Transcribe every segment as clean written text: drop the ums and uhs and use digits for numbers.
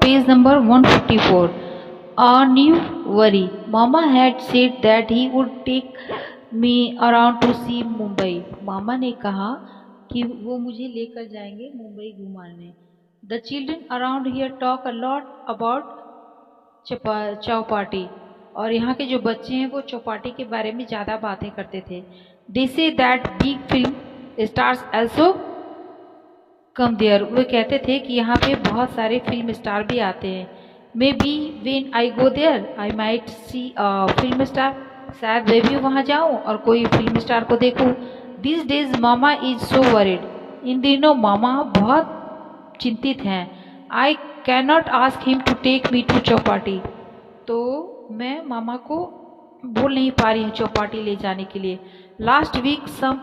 page number 154. A new worry. Mama had said that he would take me around to see Mumbai. मामा ने कहा कि वो मुझे लेकर जाएंगे मुंबई घुमाने. The children around here talk a lot about Chowpatty. और यहाँ के जो बच्चे हैं वो चौपाटी के बारे में ज़्यादा बातें करते थे. They say that big film stars also come there. वो कहते थे कि यहाँ पे बहुत सारे फिल्म स्टार भी आते हैं. Maybe when I go there, I might see a film star. शायद मैं भी वहाँ जाऊँ और कोई फिल्म स्टार को देखूँ. These days Mama is so worried. इन दिनों मामा बहुत चिंतित हैं. I cannot ask him to take me to Chowpatty. तो मैं मामा को बोल नहीं पा रही हूँ चौपाटी ले जाने के लिए. Last week some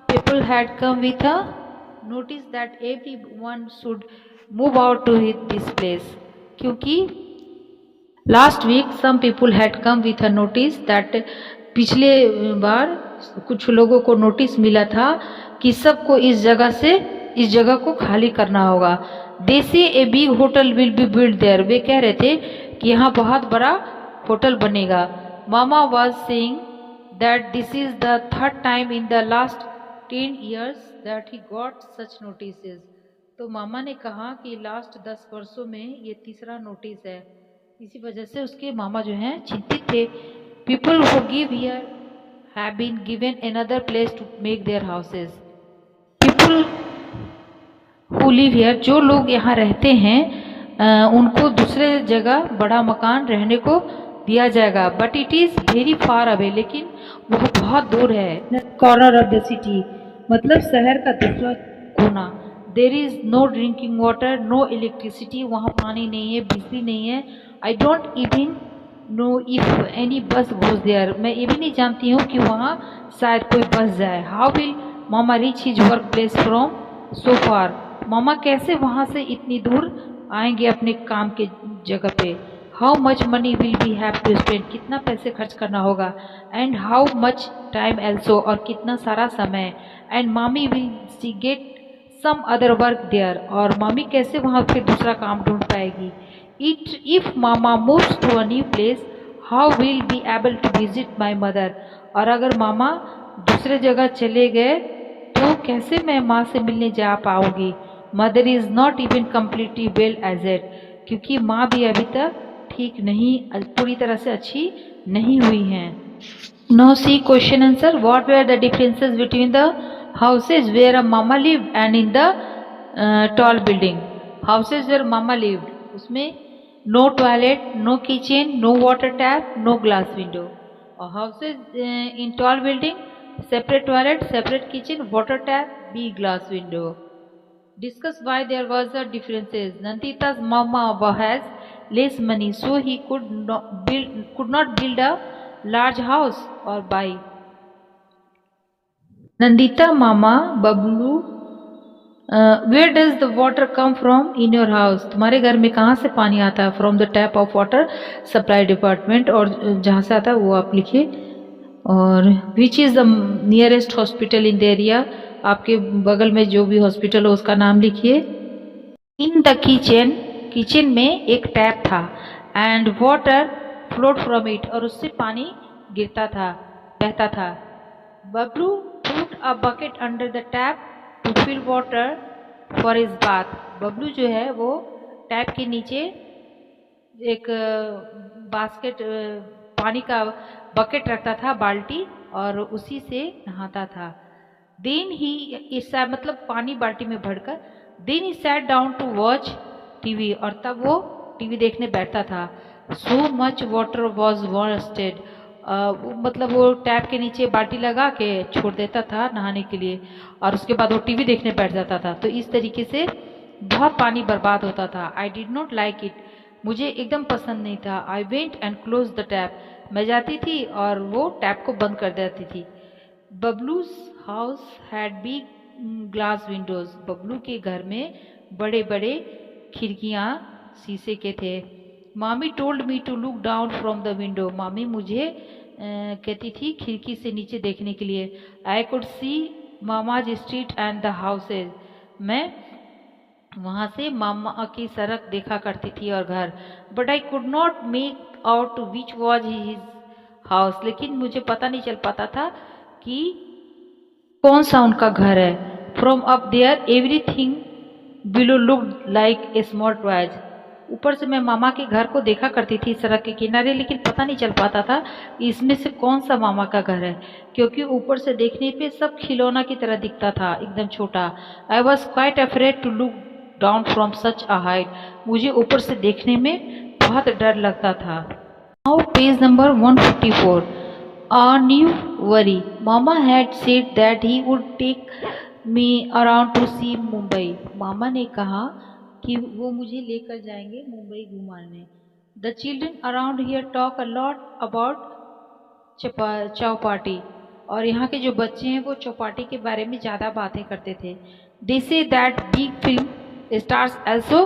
people had come with a notice that everyone should move out to this place. क्योंकि last week some people had come with a notice that पिछले बार कुछ लोगों को नोटिस मिला था कि सबको इस जगह को खाली करना होगा. They say a big hotel will be built there. वे कह रहे थे कि यहाँ बहुत बड़ा होटल बनेगा. Mama was saying that this is the third time in the last 10 years that he got such notices. तो मामा ने कहा कि लास्ट 10 वर्षों में ये तीसरा नोटिस है. इसी वजह से उसके मामा जो हैं चिंतित थे. People who live here have been given another place to make their houses. People who live here, जो लोग यहाँ रहते हैं उनको दूसरे जगह बड़ा मकान रहने को दिया जाएगा. But it is very far away. लेकिन वह बहुत दूर है. Corner of the city, मतलब शहर का दूसरा कोना. There is no drinking water, no electricity. वहाँ पानी नहीं है, बिजली नहीं है. I don't even know if any bus goes there. मैं ये भी नहीं जानती हूँ कि वहाँ शायद कोई बस जाए. How will Mama reach his workplace from so far? मामा कैसे वहाँ से इतनी दूर आएंगे अपने काम के जगह पे. How much money will we have to spend? कितना पैसे खर्च करना होगा. And how much time also, और कितना सारा समय. And mommy will she get some other work there? और मामी कैसे वहाँ फिर दूसरा काम ढूंढ पाएगी. If Mama moves to a new place, how will be able to visit my mother? और अगर मामा दूसरे जगह चले गए तो कैसे मैं माँ से मिलने जा पाऊंगी. Mother is not even completely well as yet. क्योंकि माँ भी अभी तक ठीक नहीं, पूरी तरह से अच्छी नहीं हुई हैं. Now see question answer. What were the differences between the houses where a mama lived and in the tall building? Houses where mama lived, उसमें no toilet, no kitchen, no water tap, no glass window. और houses in tall building, separate toilet, separate kitchen, water tap, big glass window. Discuss why there was a differences. Nandita's mama has less money, so he could not build a large house or buy. Nandita mama, Bablu, where does the water come from in your house? तुम्हारे घर में कहाँ से पानी आता है? From the tap of water supply department. और जहाँ से आता है वो आप लिखिए. और which is the nearest hospital in the area? आपके बगल में जो भी हॉस्पिटल हो उसका नाम लिखिए. इन द किचन में एक टैप था. And water float from it, और उससे पानी गिरता था, बहता था. Bablu put a bucket under the tap to fill water for his bath. Bablu जो है वो टैप के नीचे एक बास्केट पानी का बकेट रखता था, बाल्टी, और उसी से नहाता था. देन ही मतलब पानी बाल्टी में भरकर. Then he sat down to watch TV, और तब वो टीवी देखने बैठता था. So much water was wasted. मतलब वो टैप के नीचे बाल्टी लगा के छोड़ देता था नहाने के लिए, और उसके बाद वो टीवी देखने बैठ जाता था. तो इस तरीके से बहुत पानी बर्बाद होता था. I did not like it. मुझे एकदम पसंद नहीं था. I went and close the tap. मैं जाती थी और वो टैप को बंद कर देती थी. Bablu's house had big glass windows. Bablu के घर में बड़े बड़े खिड़कियाँ शीशे के थे. मामी told me to look down from the window. मामी मुझे कहती थी खिड़की से नीचे देखने के लिए. I could see mama's street and the houses. मैं वहाँ से मामा की सड़क देखा करती थी और घर, but I could not make out which was his house, लेकिन मुझे पता नहीं चल पाता था कि कौन सा उनका घर है। From up there everything below looked like a small toys, ऊपर से मैं मामा के घर को देखा करती थी सड़क के किनारे, लेकिन पता नहीं चल पाता था इसमें से कौन सा मामा का घर है, क्योंकि ऊपर से देखने पे सब खिलौना की तरह दिखता था, एकदम छोटा। I was quite afraid to look down from such a height, मुझे ऊपर से देखने में बहुत डर लगता था। Now page number 154, a new worry. Mama had said that he would take me around to see Mumbai. मामा ने कहा कि वो मुझे लेकर जाएंगे मुंबई घुमाने। The children around here talk a lot about Chowpatty, और यहाँ के जो बच्चे हैं वो चौपाटी के बारे में ज़्यादा बातें करते थे। They say that big film stars also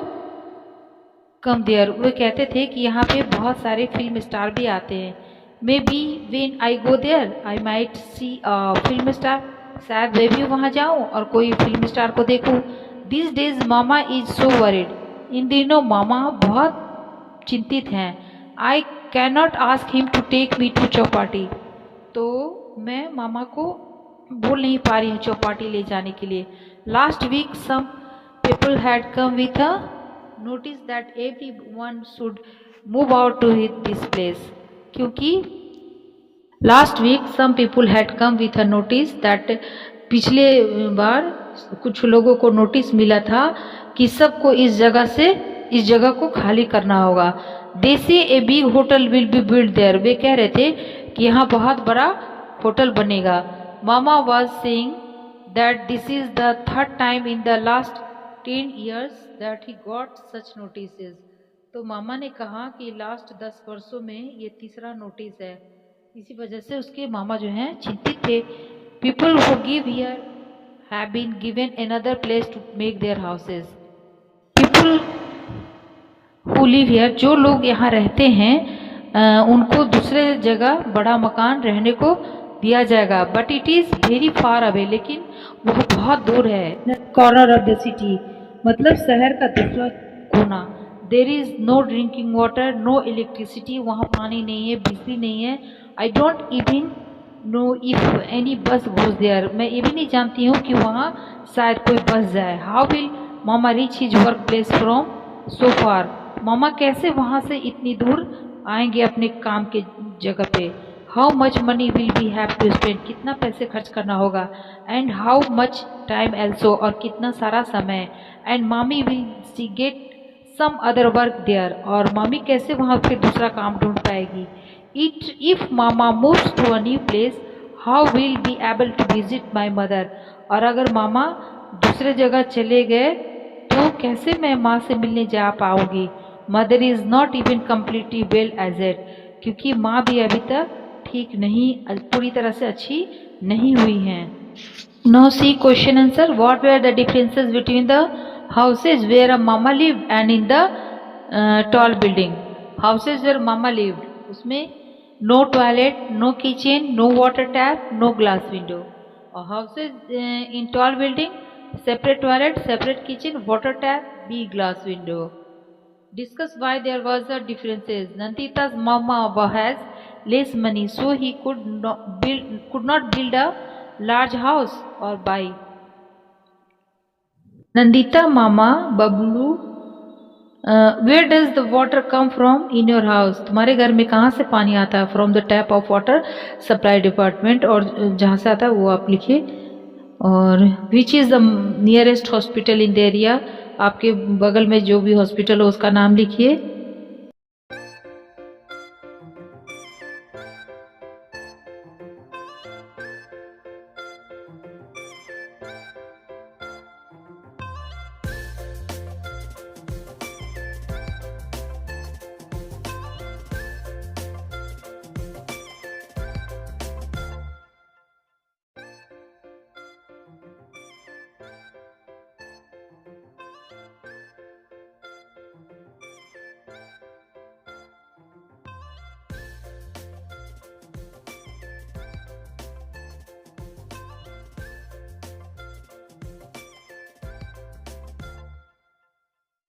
come there. वे कहते थे कि यहाँ पे बहुत सारे फिल्म स्टार भी आते हैं। Maybe when I go there, I might see a film star. शायद मैं भी वहाँ जाऊँ और कोई फिल्म स्टार को देखूँ। These days Mama is so worried. इन दिनों मामा बहुत चिंतित हैं। I cannot ask him to take me to Chowpatty. तो मैं मामा को बोल नहीं पा रही हूँ चौपाटी ले जाने के लिए। Last week some people had come with a notice that everyone should move out to this place. क्योंकि last week some people had come with a notice that, पिछले बार कुछ लोगों को नोटिस मिला था कि सबको इस जगह को खाली करना होगा। They say a big hotel will be build there, वे कह रहे थे कि यहाँ बहुत बड़ा होटल बनेगा। Mama was saying that this is the third time in the last 10 years that he got such notices. तो मामा ने कहा कि लास्ट 10 वर्षों में ये तीसरा नोटिस है, इसी वजह से उसके मामा जो हैं चिंतित थे। People who give here have been given another place to make their houses. People who live here, जो लोग यहाँ रहते हैं उनको दूसरे जगह बड़ा मकान रहने को दिया जाएगा। But it is very far away, लेकिन वह बहुत दूर है। कॉर्नर ऑफ द सिटी, मतलब शहर का दूसरा कोना। There is no drinking water, no electricity, वहाँ पानी नहीं है, बिजली नहीं है। I don't even know if any bus goes there, मैं ये भी नहीं जानती हूँ कि वहाँ शायद कोई बस जाए। How will mama reach his workplace from so far, मामा कैसे वहाँ से इतनी दूर आएंगे अपने काम के जगह पे। How much money will we have to spend, कितना पैसे खर्च करना होगा। And how much time also, और कितना सारा समय। एंड मामी will she get some other work there, और मामी कैसे वहाँ फिर दूसरा काम ढूंढ पाएगी। इफ मामा moves to a new place, how will be able to visit my mother, और अगर मामा दूसरे जगह चले गए तो कैसे मैं माँ से मिलने जा पाऊँगी। Mother is not even completely well as at, क्योंकि माँ भी अभी तक ठीक नहीं, पूरी तरह से अच्छी नहीं हुई हैं। Now see question answer, what were the differences between the houses where a mama lived and in the tall building. Houses where mama lived, उसमें no toilet, no kitchen, no water tap, no glass window. और houses in tall building, separate toilet, separate kitchen, water tap, big glass window. Discuss why there was a differences. Nandita's mama has less money, so he could not build a large house or buy. Nandita mama, Bablu, where does the water come from in your house, तुम्हारे घर में कहाँ से पानी आता है। From the tap of water supply department, और जहाँ से आता है वो आप लिखिए। और which is the nearest hospital in the area, आपके बगल में जो भी हॉस्पिटल हो उसका नाम लिखिए।